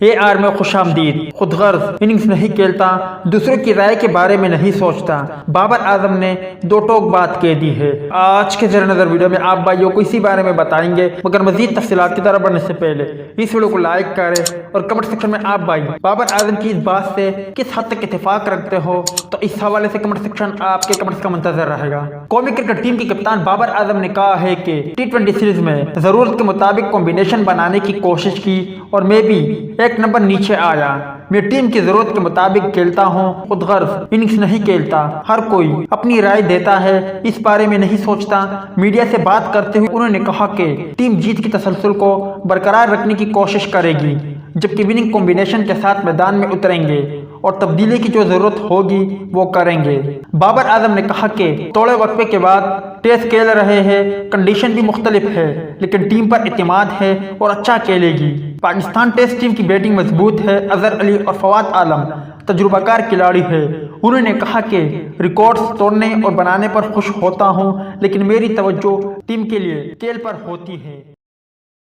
اے are میں خوش آمدید، خود غرض اننگز نہیں کھیلتا، دوسروں کی رائے کے بارے میں نہیں سوچتا، بابر اعظم نے دو ٹوک بات کہہ دی ہے۔ آج کے زیر نظر ویڈیو میں آپ بھائیوں کو اسی بارے میں بتائیں گے، مگر مزید تفصیلات کی طرف بڑھنے سے پہلے اس ویڈیو کو لائک کریں اور کمنٹ سیکشن میں آپ بھائی بابر اعظم کی اس بات سے کس حد تک اتفاق رکھتے ہو، تو اس حوالے سے کمنٹ سیکشن آپ کے کمنٹس کا منتظر رہے گا۔ قومی کرکٹ ٹیم کی کپتان بابر اعظم نے کہا ہے کہ T20 سیریز میں ضرورت کے مطابق کمبینیشن بنانے کی کوشش کی اور میں بھی ایک نمبر نیچے آیا۔ میں ٹیم کی ضرورت کے مطابق کھیلتا ہوں، خود غرض اننگز نہیں کھیلتا۔ ہر کوئی اپنی رائے دیتا ہے، اس بارے میں نہیں سوچتا۔ میڈیا سے بات کرتے ہوئے انہوں نے کہا کہ ٹیم جیت کی تسلسل کو برقرار رکھنے کی کوشش کرے گی، جبکہ وننگ کمبینیشن کے ساتھ میدان میں اتریں گے اور تبدیلی کی جو ضرورت ہوگی وہ کریں گے۔ بابر اعظم نے کہا کہ تھوڑے وقفے کے بعد ٹیسٹ کھیل رہے ہیں، کنڈیشن بھی مختلف ہے، لیکن ٹیم پر اعتماد ہے اور اچھا کھیلے گی۔ پاکستان ٹیسٹ ٹیم کی بیٹنگ مضبوط ہے، اظہر علی اور فواد عالم تجربہ کار کھلاڑی ہے۔ انہوں نے کہا کہ ریکارڈز توڑنے اور بنانے پر خوش ہوتا ہوں، لیکن میری توجہ ٹیم کے لیے کھیل پر ہوتی ہے۔